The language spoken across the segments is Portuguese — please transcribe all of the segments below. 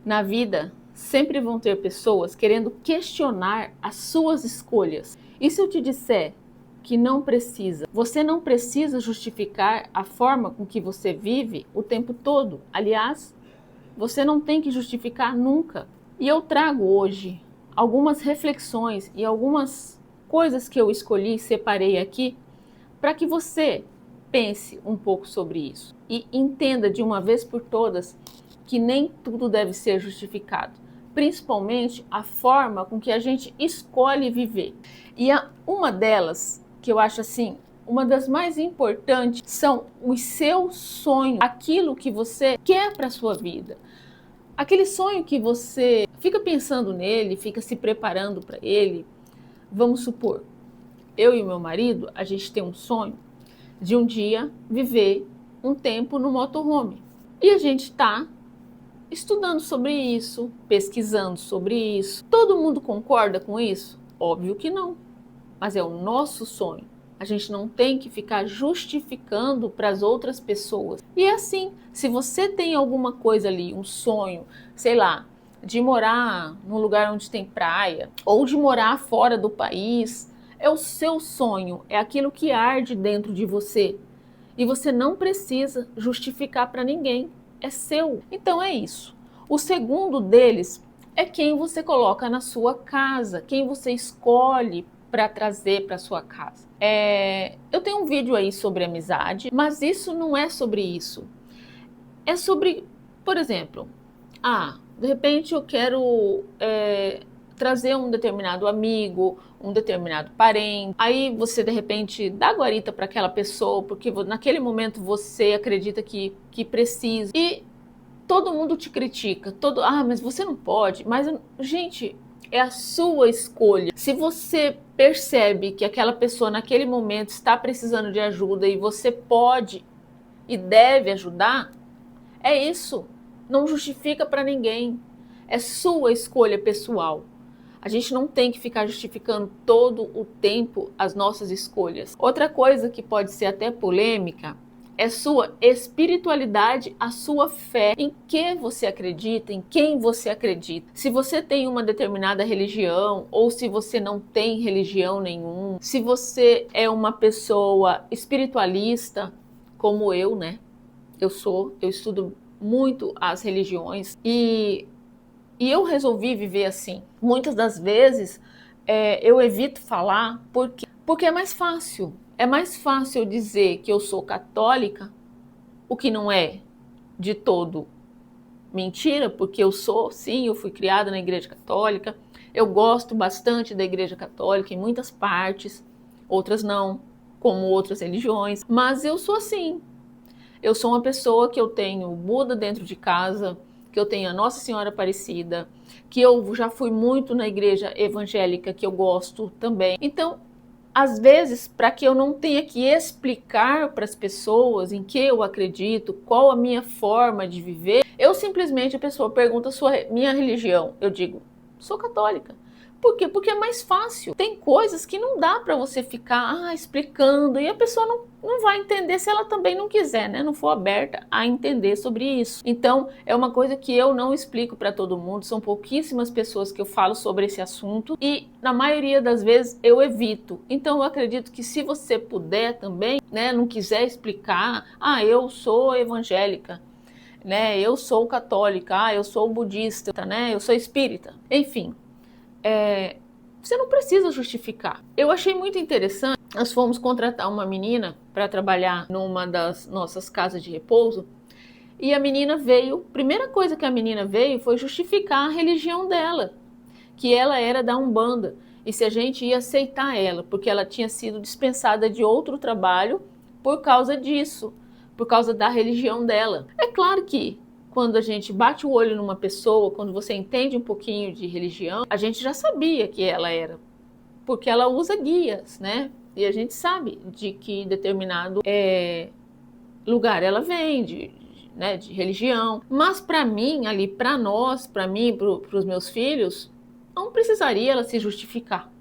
Na vida, sempre vão ter pessoas querendo questionar as suas escolhas. E se eu te disser que não precisa? Você não precisa justificar a forma com que você vive o tempo todo. Aliás, você não tem que justificar nunca. E eu trago hoje algumas reflexões e algumas coisas que eu escolhi e separei aqui para que você pense um pouco sobre isso e entenda de uma vez por todas que nem tudo deve ser justificado, principalmente a forma com que a gente escolhe viver. E uma delas, que eu acho assim, uma das mais importantes, são os seus sonhos, aquilo que você quer para a sua vida. Aquele sonho que você fica pensando nele, fica se preparando para ele. Vamos supor, eu e meu marido, a gente tem um sonho de um dia viver um tempo no motorhome. E a gente está estudando sobre isso, pesquisando sobre isso. Todo mundo concorda com isso? Óbvio que não, mas é o nosso sonho. A gente não tem que ficar justificando para as outras pessoas. E é assim, se você tem alguma coisa ali, um sonho, sei lá, de morar num lugar onde tem praia, ou de morar fora do país, é o seu sonho, é aquilo que arde dentro de você. E você não precisa justificar para ninguém, é seu. Então é isso. O segundo deles é quem você coloca na sua casa, quem você escolhe para trazer para sua casa. Eu tenho um vídeo aí sobre amizade, mas isso não é sobre isso. É sobre, por exemplo, de repente eu quero trazer um determinado amigo, um determinado parente. Aí você de repente dá guarita para aquela pessoa, porque naquele momento você acredita que precisa. E todo mundo te critica, mas você não pode. Mas, gente, é a sua escolha. Se você percebe que aquela pessoa naquele momento está precisando de ajuda e você pode e deve ajudar, é isso. Não justifica para ninguém. É sua escolha pessoal. A gente não tem que ficar justificando todo o tempo as nossas escolhas. Outra coisa que pode ser até polêmica é sua espiritualidade, a sua fé, em que você acredita, em quem você acredita. Se você tem uma determinada religião ou se você não tem religião nenhuma, se você é uma pessoa espiritualista, como eu, né? Eu estudo muito as religiões e eu resolvi viver assim. Muitas das vezes eu evito falar porque é mais fácil. É mais fácil eu dizer que eu sou católica, o que não é de todo mentira, porque eu sou, sim, eu fui criada na Igreja Católica. Eu gosto bastante da Igreja Católica em muitas partes, outras não, como outras religiões. Mas eu sou assim. Eu sou uma pessoa que eu tenho Buda dentro de casa, que eu tenho a Nossa Senhora Aparecida, que eu já fui muito na igreja evangélica, que eu gosto também. Então, às vezes, para que eu não tenha que explicar para as pessoas em que eu acredito, qual a minha forma de viver, eu simplesmente, a pessoa pergunta minha religião, eu digo, sou católica. Por quê? Porque é mais fácil. Tem coisas que não dá para você ficar explicando e a pessoa não vai entender se ela também não quiser, né? Não for aberta a entender sobre isso. Então, é uma coisa que eu não explico para todo mundo, são pouquíssimas pessoas que eu falo sobre esse assunto e, na maioria das vezes, eu evito. Então, eu acredito que se você puder também, né, não quiser explicar, eu sou evangélica, né, eu sou católica, eu sou budista, né, eu sou espírita, enfim. Você não precisa justificar. Eu achei muito interessante, nós fomos contratar uma menina para trabalhar numa das nossas casas de repouso e a menina veio, primeira coisa que a menina veio foi justificar a religião dela, que ela era da Umbanda e se a gente ia aceitar ela, porque ela tinha sido dispensada de outro trabalho por causa disso, por causa da religião dela. É claro que quando a gente bate o olho numa pessoa, quando você entende um pouquinho de religião, a gente já sabia que ela era, porque ela usa guias, né? E a gente sabe de que determinado lugar ela vem, né, de religião. Mas para mim, ali, para nós, para mim, para os meus filhos, não precisaria ela se justificar.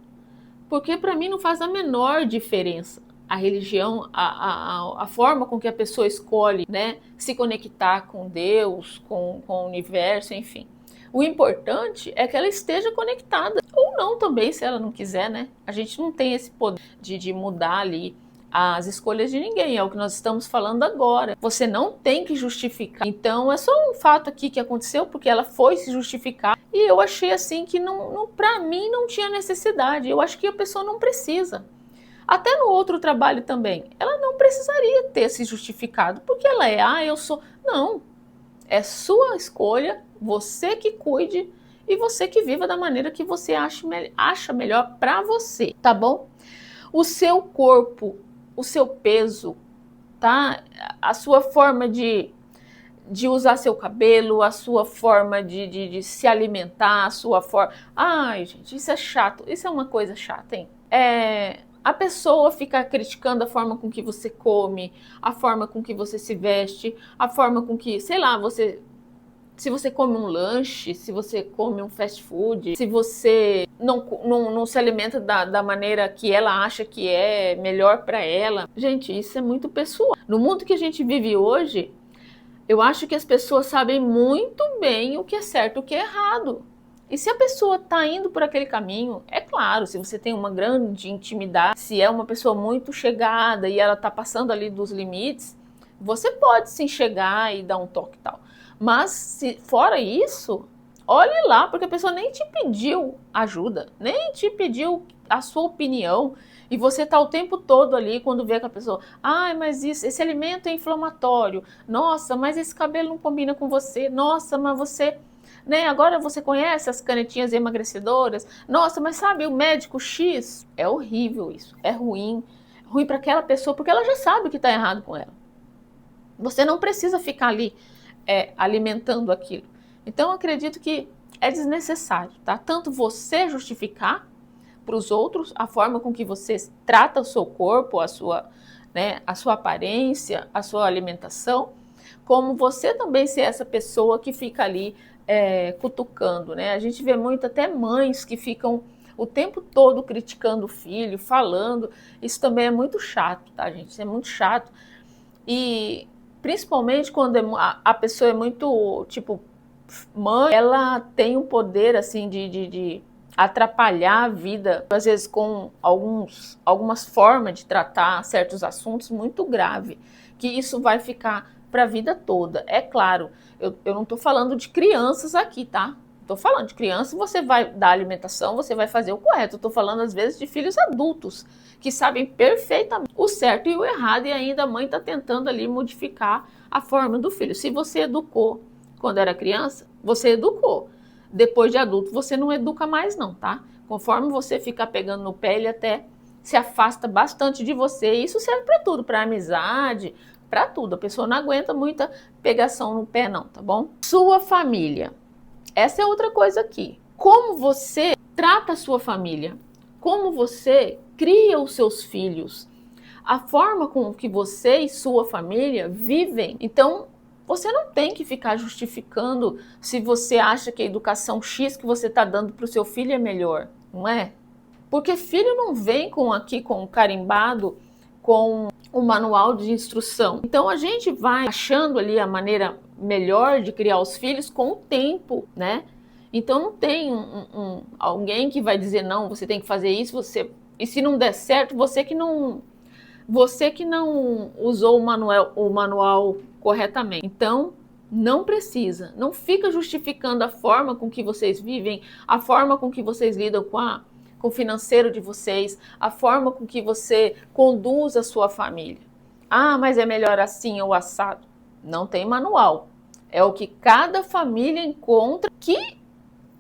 Porque para mim não faz a menor diferença. a religião, a forma com que a pessoa escolhe, né, se conectar com Deus, com o universo, enfim. O importante é que ela esteja conectada, ou não também, se ela não quiser, né? A gente não tem esse poder de mudar ali as escolhas de ninguém, é o que nós estamos falando agora. Você não tem que justificar. Então é só um fato aqui que aconteceu, porque ela foi se justificar, e eu achei assim que para mim não tinha necessidade. Eu acho que a pessoa não precisa. Até no outro trabalho também, ela não precisaria ter se justificado, porque ela eu sou... Não, é sua escolha, você que cuide e você que viva da maneira que você acha melhor para você, tá bom? O seu corpo, o seu peso, tá? A sua forma de usar seu cabelo, a sua forma de se alimentar, a sua forma... Ai, gente, isso é chato, isso é uma coisa chata, hein? A pessoa ficar criticando a forma com que você come, a forma com que você se veste, a forma com que, sei lá, se você come um lanche, se você come um fast food, se você não se alimenta da maneira que ela acha que é melhor para ela. Gente, isso é muito pessoal. No mundo que a gente vive hoje, eu acho que as pessoas sabem muito bem o que é certo e o que é errado. E se a pessoa está indo por aquele caminho, é claro, se você tem uma grande intimidade, se é uma pessoa muito chegada e ela está passando ali dos limites, você pode sim chegar e dar um toque e tal. Mas se fora isso, olhe lá, porque a pessoa nem te pediu ajuda, nem te pediu a sua opinião, e você está o tempo todo ali quando vê que a pessoa, mas esse alimento é inflamatório, nossa, mas esse cabelo não combina com você, nossa, mas você... Né? Agora você conhece as canetinhas emagrecedoras? Nossa, mas sabe, o médico X? É horrível isso, é ruim para aquela pessoa, porque ela já sabe que está errado com ela. Você não precisa ficar ali alimentando aquilo. Então, eu acredito que é desnecessário, tá? Tanto você justificar para os outros a forma com que você trata o seu corpo, a sua aparência, a sua alimentação, como você também ser essa pessoa que fica ali cutucando, né? A gente vê muito até mães que ficam o tempo todo criticando o filho, falando. Isso também é muito chato, tá, gente? Isso é muito chato. E principalmente quando a pessoa é muito, tipo, mãe, ela tem um poder, assim, de atrapalhar a vida, às vezes com algumas formas de tratar certos assuntos muito grave, que isso vai ficar para a vida toda. É claro, eu não estou falando de crianças aqui, tá? Estou falando de criança, você vai dar alimentação, você vai fazer o correto. Estou falando, às vezes, de filhos adultos, que sabem perfeitamente o certo e o errado, e ainda a mãe está tentando ali modificar a forma do filho. Se você educou quando era criança, você educou. Depois de adulto, você não educa mais não, tá? Conforme você ficar pegando no pé, ele até se afasta bastante de você. E isso serve para tudo, para amizade, para tudo. A pessoa não aguenta muita pegação no pé não, tá bom? Sua família. Essa é outra coisa aqui. Como você trata a sua família? Como você cria os seus filhos? A forma com que você e sua família vivem. Então, você não tem que ficar justificando se você acha que a educação X que você está dando para o seu filho é melhor, não é? Porque filho não vem com carimbado, com um manual de instrução. Então a gente vai achando ali a maneira melhor de criar os filhos com o tempo, né? Então não tem alguém que vai dizer não, você tem que fazer isso, e se não der certo, você que não usou o manual corretamente. Então, não precisa, não fica justificando a forma com que vocês vivem, a forma com que vocês lidam com o financeiro de vocês, a forma com que você conduz a sua família. Mas é melhor assim ou assado. Não tem manual. É o que cada família encontra que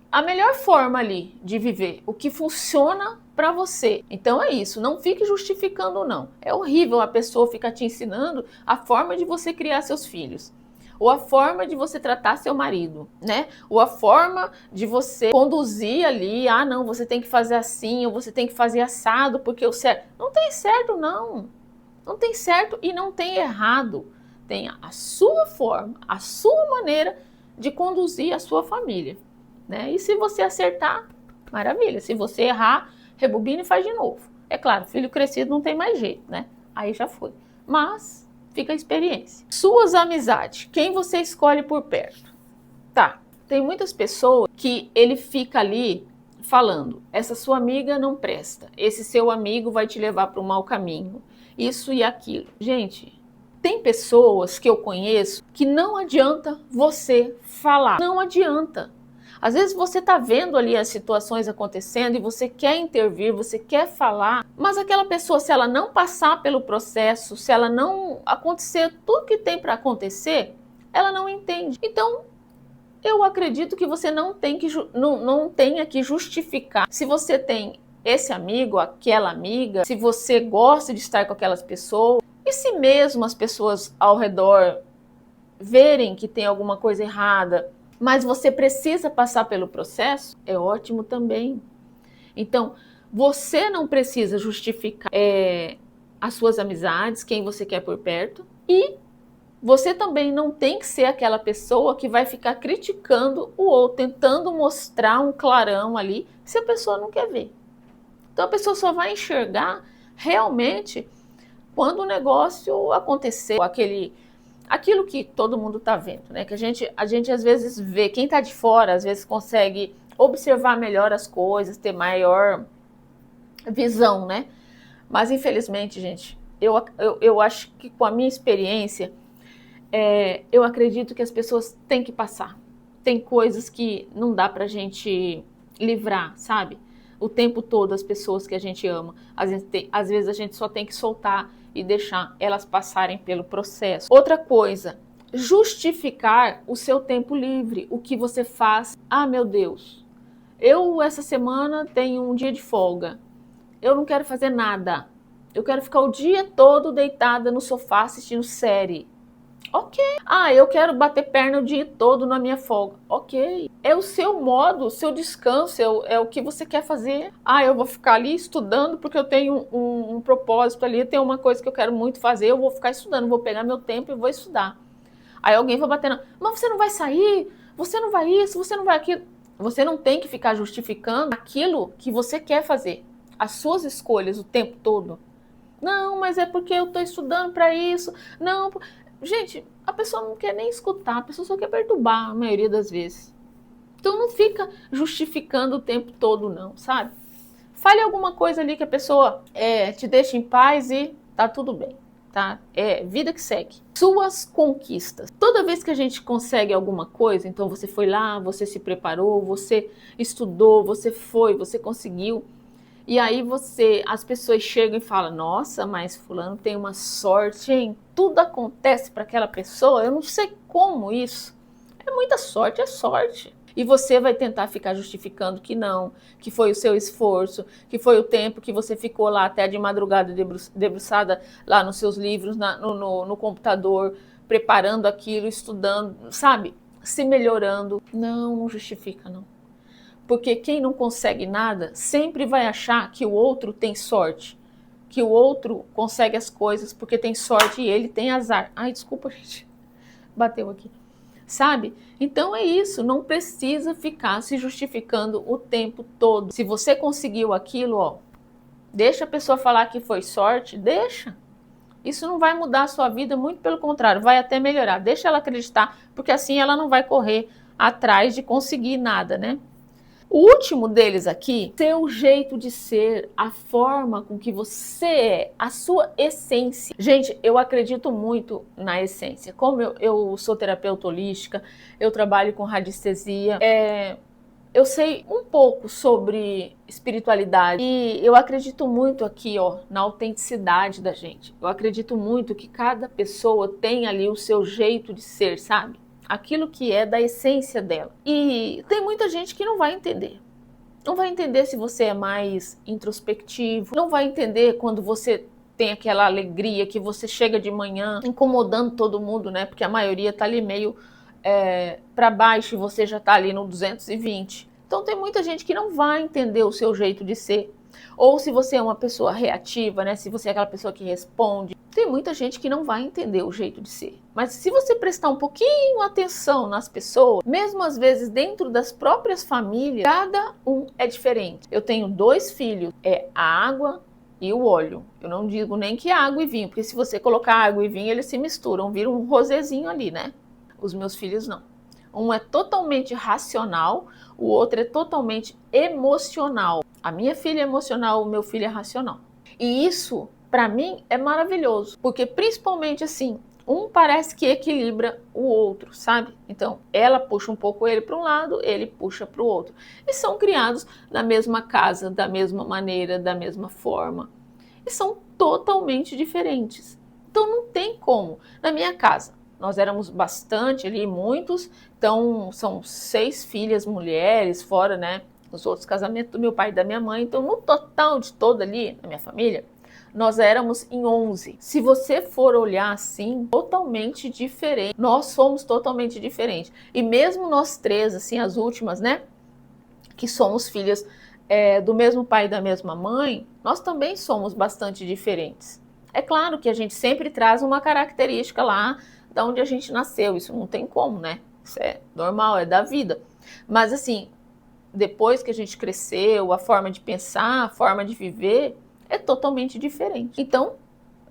a melhor forma ali de viver, o que funciona para você. Então é isso, não fique justificando não. É horrível a pessoa ficar te ensinando a forma de você criar seus filhos, ou a forma de você tratar seu marido, né? Ou a forma de você conduzir ali, não, você tem que fazer assim, ou você tem que fazer assado, porque o certo... Não tem certo não. Não tem certo e não tem errado. Tem a sua forma, a sua maneira de conduzir a sua família, né? E se você acertar, maravilha. Se você errar, rebobina e faz de novo. É claro, filho crescido não tem mais jeito, né? aí já foi. Mas fica a experiência. Suas amizades, quem você escolhe por perto? Tá, tem muitas pessoas que ele fica ali falando, essa sua amiga não presta, esse seu amigo vai te levar para um mau caminho, isso e aquilo. Gente, tem pessoas que eu conheço que não adianta você falar, não adianta. Às vezes você está vendo ali as situações acontecendo e você quer intervir, você quer falar, mas aquela pessoa, se ela não passar pelo processo, se ela não acontecer tudo que tem para acontecer, ela não entende. Então, eu acredito que você não tenha que justificar. Se você tem esse amigo, aquela amiga, se você gosta de estar com aquelas pessoas, e se mesmo as pessoas ao redor verem que tem alguma coisa errada, mas você precisa passar pelo processo, é ótimo também. Então, você não precisa justificar as suas amizades, quem você quer por perto, e você também não tem que ser aquela pessoa que vai ficar criticando o outro, tentando mostrar um clarão ali, se a pessoa não quer ver. Então a pessoa só vai enxergar realmente quando o negócio aconteceu, aquilo que todo mundo está vendo, né? Que a gente às vezes vê, quem está de fora às vezes consegue observar melhor as coisas, ter maior visão, né? Mas infelizmente, gente, eu acho que com a minha experiência, eu acredito que as pessoas têm que passar. Tem coisas que não dá pra gente livrar, sabe? O tempo todo as pessoas que a gente ama. Às vezes a gente só tem que soltar e deixar elas passarem pelo processo. Outra coisa, justificar o seu tempo livre, o que você faz. Ah, meu Deus, eu essa semana tenho um dia de folga. Eu não quero fazer nada. Eu quero ficar o dia todo deitada no sofá assistindo série. Ok. Ah, eu quero bater perna o dia todo na minha folga. Ok. É o seu modo, o seu descanso, é o que você quer fazer. Ah, eu vou ficar ali estudando porque eu tenho um propósito ali, eu tenho uma coisa que eu quero muito fazer, eu vou ficar estudando, vou pegar meu tempo e vou estudar. Aí alguém vai bater na... Mas você não vai sair, você não vai isso, você não vai aquilo. Você não tem que ficar justificando aquilo que você quer fazer. As suas escolhas o tempo todo. Não, mas é porque eu estou estudando para isso. Não... Gente, a pessoa não quer nem escutar, a pessoa só quer perturbar a maioria das vezes. Então não fica justificando o tempo todo não, sabe? Fale alguma coisa ali que a pessoa te deixa em paz e tá tudo bem, tá? É vida que segue. Suas conquistas. Toda vez que a gente consegue alguma coisa, então você foi lá, você se preparou, você estudou, você foi, você conseguiu. E aí as pessoas chegam e falam, nossa, mas fulano tem uma sorte, hein? Tudo acontece para aquela pessoa, eu não sei como isso. É muita sorte, é sorte. E você vai tentar ficar justificando que não, que foi o seu esforço, que foi o tempo que você ficou lá até de madrugada debruçada lá nos seus livros, no computador, preparando aquilo, estudando, sabe? Se melhorando. Não justifica, não. Porque quem não consegue nada sempre vai achar que o outro tem sorte, que o outro consegue as coisas porque tem sorte e ele tem azar. Ai, desculpa, gente, bateu aqui. Sabe? Então é isso, não precisa ficar se justificando o tempo todo. Se você conseguiu aquilo, ó, deixa a pessoa falar que foi sorte, deixa. Isso não vai mudar a sua vida, muito pelo contrário, vai até melhorar. Deixa ela acreditar, porque assim ela não vai correr atrás de conseguir nada, né? O último deles aqui, seu jeito de ser, a forma com que você é, a sua essência. Gente, eu acredito muito na essência. Como eu sou terapeuta holística, eu trabalho com radiestesia, eu sei um pouco sobre espiritualidade e eu acredito muito aqui, ó, na autenticidade da gente. Eu acredito muito que cada pessoa tem ali o seu jeito de ser, sabe? Aquilo que é da essência dela. E tem muita gente que não vai entender. Não vai entender se você é mais introspectivo, não vai entender quando você tem aquela alegria que você chega de manhã incomodando todo mundo, né? Porque a maioria tá ali meio para baixo e você já tá ali no 220. Então tem muita gente que não vai entender o seu jeito de ser. Ou se você é uma pessoa reativa, né? Se você é aquela pessoa que responde, tem muita gente que não vai entender o jeito de ser. Mas se você prestar um pouquinho atenção nas pessoas, mesmo às vezes dentro das próprias famílias, cada um é diferente. Eu tenho 2 filhos, é a água e o óleo. Eu não digo nem que é água e vinho, porque se você colocar água e vinho, eles se misturam, viram um rosézinho ali, né? Os meus filhos não. Um é totalmente racional, o outro é totalmente emocional. A minha filha é emocional, o meu filho é racional. E isso, para mim, é maravilhoso, porque principalmente assim, um parece que equilibra o outro, sabe? Então, ela puxa um pouco ele para um lado, ele puxa para o outro. E são criados na mesma casa, da mesma maneira, da mesma forma. E são totalmente diferentes. Então, não tem como. Na minha casa, nós éramos bastante ali, muitos. Então, são 6 filhas mulheres, fora, né, os outros casamentos do meu pai e da minha mãe. Então, no total de toda ali, na minha família, nós éramos em 11. Se você for olhar assim, totalmente diferente. Nós somos totalmente diferentes. E mesmo nós 3, assim, as últimas, né, que somos filhas do mesmo pai e da mesma mãe, nós também somos bastante diferentes. É claro que a gente sempre traz uma característica lá da onde a gente nasceu, isso não tem como, né? Isso é normal, é da vida. Mas assim, depois que a gente cresceu, a forma de pensar, a forma de viver é totalmente diferente. Então,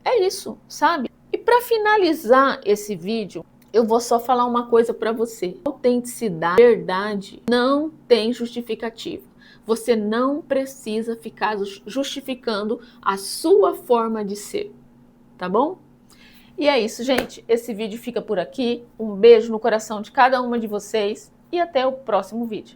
é isso, sabe? E para finalizar esse vídeo, eu vou só falar uma coisa para você. Autenticidade, verdade, não tem justificativa. Você não precisa ficar justificando a sua forma de ser, tá bom? E é isso, gente. Esse vídeo fica por aqui. Um beijo no coração de cada uma de vocês e até o próximo vídeo.